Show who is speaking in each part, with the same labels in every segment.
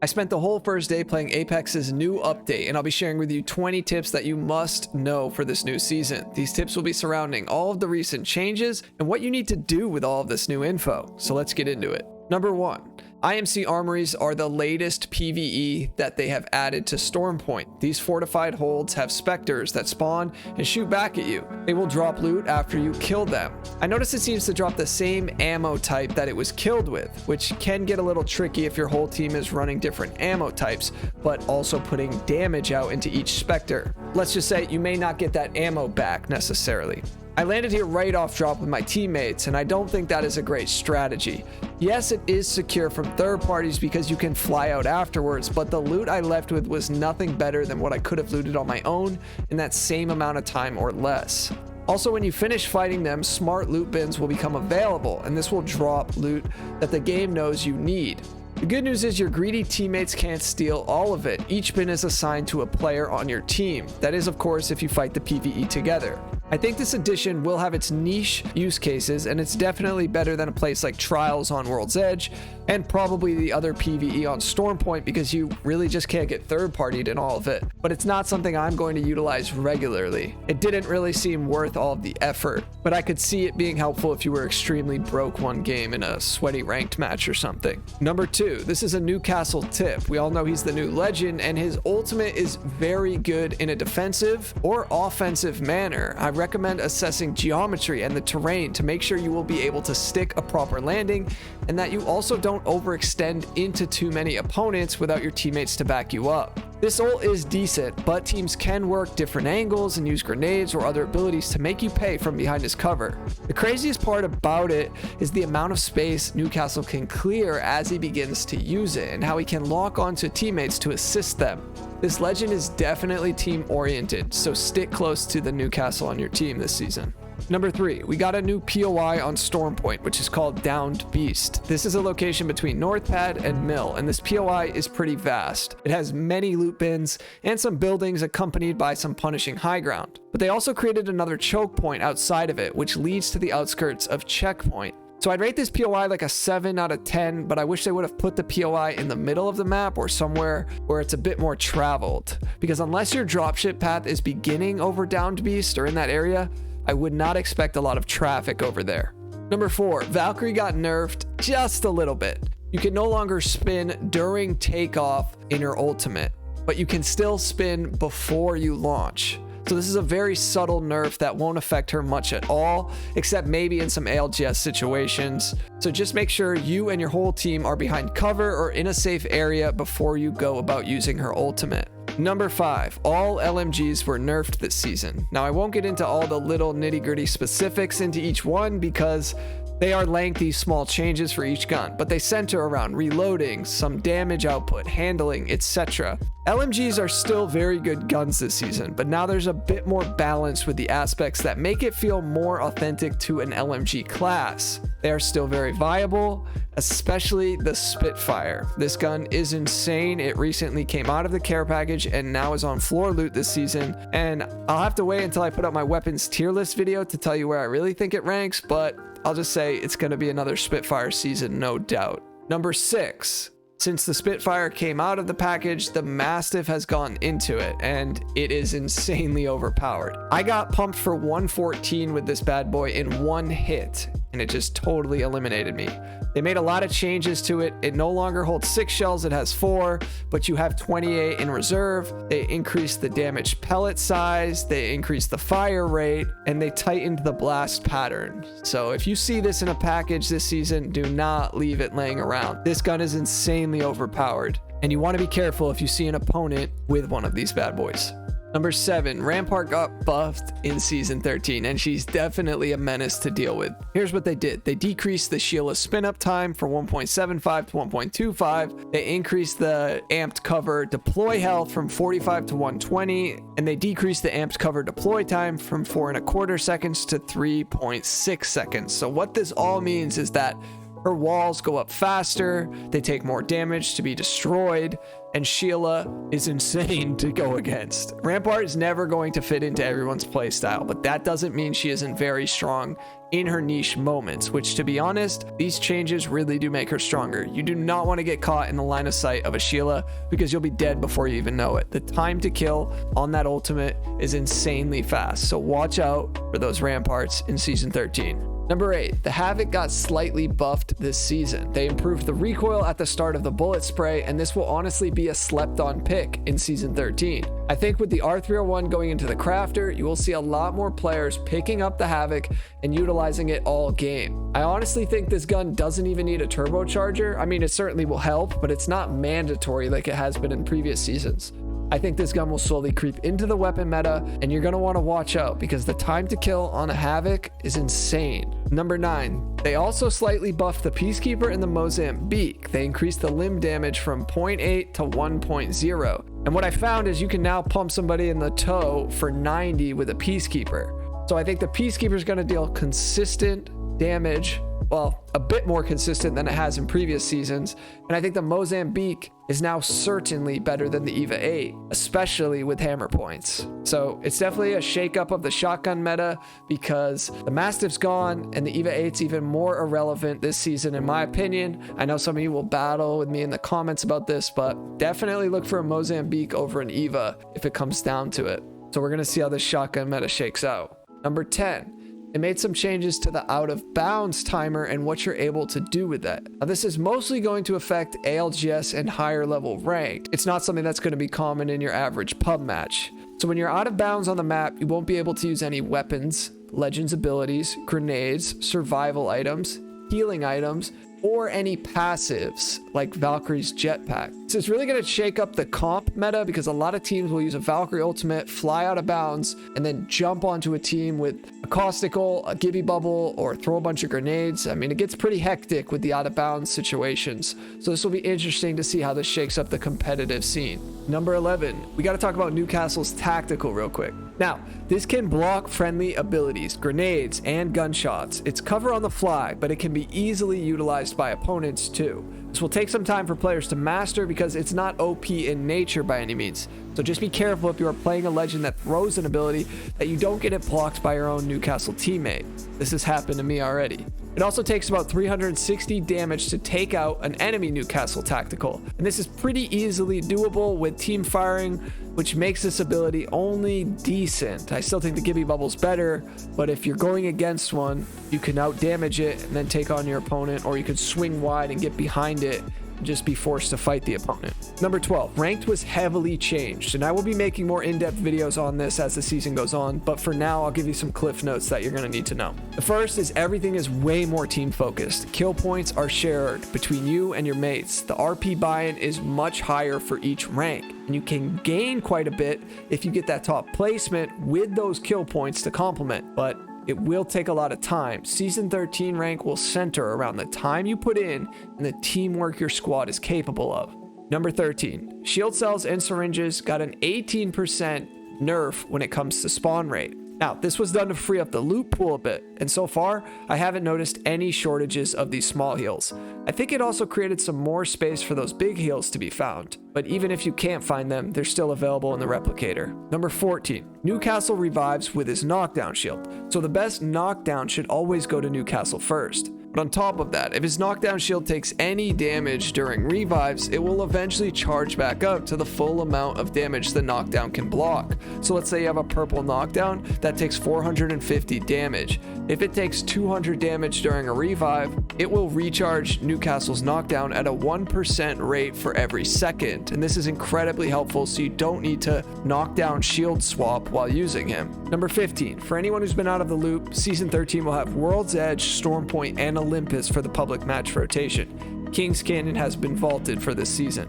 Speaker 1: I spent the whole first day playing Apex's new update, and I'll be sharing with you 20 tips that you must know for this new season. These tips will be surrounding all of the recent changes and what you need to do with all of this new info. So let's get into it. Number 1. IMC armories are the latest PvE that they have added to Stormpoint. These fortified holds have specters that spawn and shoot back at you. They will drop loot after you kill them. I noticed it seems to drop the same ammo type that it was killed with, which can get a little tricky if your whole team is running different ammo types, but also putting damage out into each specter. Let's just say you may not get that ammo back necessarily. I landed here right off drop with my teammates, and I don't think that is a great strategy. Yes, it is secure from third parties because you can fly out afterwards, but the loot I left with was nothing better than what I could have looted on my own in that same amount of time or less. Also, when you finish fighting them, smart loot bins will become available, and this will drop loot that the game knows you need. The good news is your greedy teammates can't steal all of it. Each bin is assigned to a player on your team. That is, of course, if you fight the PvE together. I think this edition will have its niche use cases, and it's definitely better than a place like Trials on World's Edge, and probably the other PvE on Stormpoint because you really just can't get third-partied in all of it. But it's not something I'm going to utilize regularly. It didn't really seem worth all of the effort, but I could see it being helpful if you were extremely broke one game in a sweaty ranked match or something. Number 2, this is a Newcastle tip. We all know he's the new legend, and his ultimate is very good in a defensive or offensive manner. I recommend assessing geometry and the terrain to make sure you will be able to stick a proper landing and that you also don't overextend into too many opponents without your teammates to back you up. This ult is decent, but teams can work different angles and use grenades or other abilities to make you pay from behind his cover. The craziest part about it is the amount of space Newcastle can clear as he begins to use it and how he can lock onto teammates to assist them. This legend is definitely team oriented, so stick close to the Newcastle on your team this season. Number 3, we got a new POI on Stormpoint, which is called Downed Beast. This is a location between Northpad and Mill, and this POI is pretty vast. It has many loot bins and some buildings accompanied by some punishing high ground. But they also created another choke point outside of it, which leads to the outskirts of Checkpoint. So I'd rate this POI like a 7 out of 10, but I wish they would have put the POI in the middle of the map or somewhere where it's a bit more traveled. Because unless your dropship path is beginning over Downed Beast or in that area, I would not expect a lot of traffic over there. Number 4, Valkyrie got nerfed just a little bit. You can no longer spin during takeoff in your ultimate, but you can still spin before you launch. So this is a very subtle nerf that won't affect her much at all, except maybe in some ALGS situations. So just make sure you and your whole team are behind cover or in a safe area before you go about using her ultimate. Number 5, all LMGs were nerfed this season. Now I won't get into all the little nitty-gritty specifics into each one because they are lengthy small changes for each gun, but they center around reloading, some damage output, handling, etc. LMGs are still very good guns this season, but now there's a bit more balance with the aspects that make it feel more authentic to an LMG class. They are still very viable, especially the Spitfire. This gun is insane. It recently came out of the care package and now is on floor loot this season, and I'll have to wait until I put up my weapons tier list video to tell you where I really think it ranks, but I'll just say it's going to be another Spitfire season, no doubt. Number 6. Since the Spitfire came out of the package, the Mastiff has gone into it, and it is insanely overpowered. I got pumped for 114 with this bad boy in one hit, and it just totally eliminated me. They made a lot of changes to it. It no longer holds 6 shells, it has 4, but you have 28 in reserve. They increased the damage pellet size, they increased the fire rate, and they tightened the blast pattern. So if you see this in a package this season, do not leave it laying around. This gun is insanely overpowered, and you want to be careful if you see an opponent with one of these bad boys. Number 7, Rampart got buffed in Season 13, and she's definitely a menace to deal with. Here's what they did. They decreased the Sheila spin-up time from 1.75 to 1.25. They increased the amped cover deploy health from 45 to 120, and they decreased the amped cover deploy time from 4.25 seconds to 3.6 seconds. So what this all means is that Her walls go up faster, they take more damage to be destroyed, and Sheila is insane to go against. Rampart is never going to fit into everyone's playstyle, but that doesn't mean she isn't very strong in her niche moments, which, to be honest, these changes really do make her stronger. You do not want to get caught in the line of sight of a Sheila because you'll be dead before you even know it. The time to kill on that ultimate is insanely fast, so watch out for those Ramparts in Season 13. Number 8, the Havoc got slightly buffed this season. They improved the recoil at the start of the bullet spray, and this will honestly be a slept-on pick in Season 13. I think with the R301 going into the crafter, you will see a lot more players picking up the Havoc and utilizing it all game. I honestly think this gun doesn't even need a turbocharger. I mean, it certainly will help, but it's not mandatory like it has been in previous seasons. I think this gun will slowly creep into the weapon meta, and you're going to want to watch out because the time to kill on a Havoc is insane. Number 9, they also slightly buffed the Peacekeeper and the Mozambique. They increased the limb damage from 0.8 to 1.0. And what I found is you can now pump somebody in the toe for 90 with a Peacekeeper. So I think the Peacekeeper is going to deal consistent damage, well, a bit more consistent than it has in previous seasons. And I think the Mozambique is now certainly better than the EVA 8, especially with hammer points. So it's definitely a shakeup of the shotgun meta because the Mastiff's gone and the EVA 8's even more irrelevant this season, in my opinion. I know some of you will battle with me in the comments about this, but definitely look for a Mozambique over an EVA if it comes down to it. So we're going to see how this shotgun meta shakes out. Number 10. It made some changes to the out of bounds timer and what you're able to do with that. Now, this is mostly going to affect ALGS and higher level ranked. It's not something that's going to be common in your average pub match. So when you're out of bounds on the map, you won't be able to use any weapons, legends abilities, grenades, survival items, healing items, or any passives like Valkyrie's jetpack. So it's really going to shake up the comp meta because a lot of teams will use a Valkyrie ultimate, fly out of bounds, and then jump onto a team with a caustical, a Gibby bubble, or throw a bunch of grenades. I mean, it gets pretty hectic with the out of bounds situations. So this will be interesting to see how this shakes up the competitive scene. Number 11, we got to talk about Newcastle's tactical real quick. Now, this can block friendly abilities, grenades, and gunshots. It's cover on the fly, but it can be easily utilized by opponents too. This will take some time for players to master because it's not OP in nature by any means. So just be careful if you are playing a legend that throws an ability that you don't get it blocked by your own Newcastle teammate. This has happened to me already. It also takes about 360 damage to take out an enemy Newcastle tactical, and this is pretty easily doable with team firing, which makes this ability only decent. I still think the Gibby bubble's better, but if you're going against one, you can out damage it and then take on your opponent, or you could swing wide and get behind it and just be forced to fight the opponent. Number 12, ranked was heavily changed, and I will be making more in-depth videos on this as the season goes on, but for now I'll give you some cliff notes that you're going to need to know. The first is everything is way more team focused. Kill points are shared between you and your mates. The RP buy-in is much higher for each rank, and you can gain quite a bit if you get that top placement with those kill points to complement, but it will take a lot of time. Season 13 rank will center around the time you put in and the teamwork your squad is capable of. Number 13, shield cells and syringes got an 18% nerf when it comes to spawn rate. Now, this was done to free up the loot pool a bit, and so far, I haven't noticed any shortages of these small heals. I think it also created some more space for those big heals to be found, but even if you can't find them, they're still available in the replicator. Number 14, Newcastle revives with his knockdown shield, so the best knockdown should always go to Newcastle first. But on top of that, if his knockdown shield takes any damage during revives, it will eventually charge back up to the full amount of damage the knockdown can block. So let's say you have a purple knockdown that takes 450 damage. If it takes 200 damage during a revive, it will recharge Newcastle's knockdown at a 1% rate for every second. And this is incredibly helpful so you don't need to knockdown shield swap while using him. Number 15, for anyone who's been out of the loop, Season 13 will have World's Edge, Stormpoint, and Olympus for the public match rotation. King's Canyon has been vaulted for this season.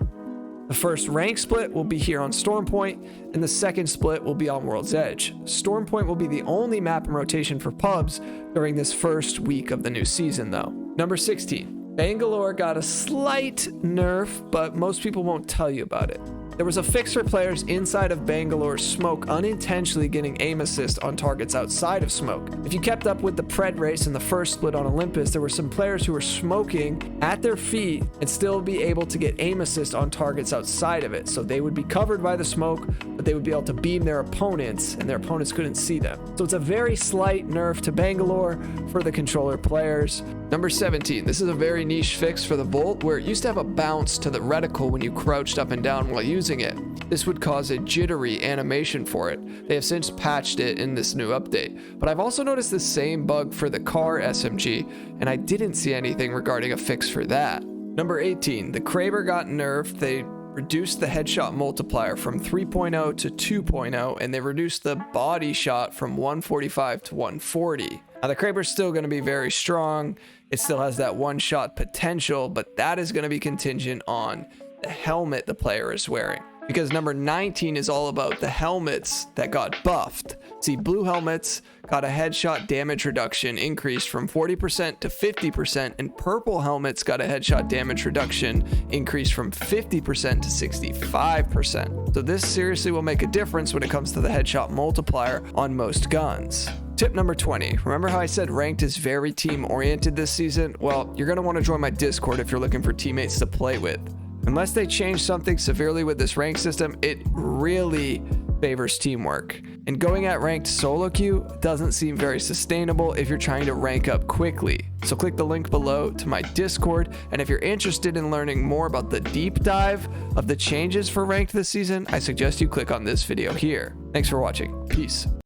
Speaker 1: The first rank split will be here on Stormpoint, and the second split will be on World's Edge. Stormpoint will be the only map in rotation for pubs during this first week of the new season, though. Number 16, Bangalore got a slight nerf, but most people won't tell you about it. There was a fix for players inside of Bangalore's smoke unintentionally getting aim assist on targets outside of smoke. If you kept up with the pred race in the first split on Olympus, there were some players who were smoking at their feet and still be able to get aim assist on targets outside of it. So they would be covered by the smoke, but they would be able to beam their opponents and their opponents couldn't see them. So it's a very slight nerf to Bangalore for the controller players. Number 17, this is a very niche fix for the Volt where it used to have a bounce to the reticle when you crouched up and down while using it. This would cause a jittery animation for it. They have since patched it in this new update. But I've also noticed the same bug for the car SMG, and I didn't see anything regarding a fix for that. Number 18, the Kraber got nerfed. They reduced the headshot multiplier from 3.0 to 2.0, and they reduced the body shot from 145 to 140. Now the Kraber's still going to be very strong. It still has that one shot potential, but that is going to be contingent on the helmet the player is wearing. Because number 19 is all about the helmets that got buffed. See, blue helmets got a headshot damage reduction increased from 40% to 50%, and purple helmets got a headshot damage reduction increased from 50% to 65%. So this seriously will make a difference when it comes to the headshot multiplier on most guns. Tip number 20. Remember how I said ranked is very team oriented this season? Well, you're going to want to join my Discord if you're looking for teammates to play with. Unless they change something severely with this rank system, it really favors teamwork. And going at ranked solo queue doesn't seem very sustainable if you're trying to rank up quickly. So click the link below to my Discord, and if you're interested in learning more about the deep dive of the changes for ranked this season, I suggest you click on this video here. Thanks for watching. Peace.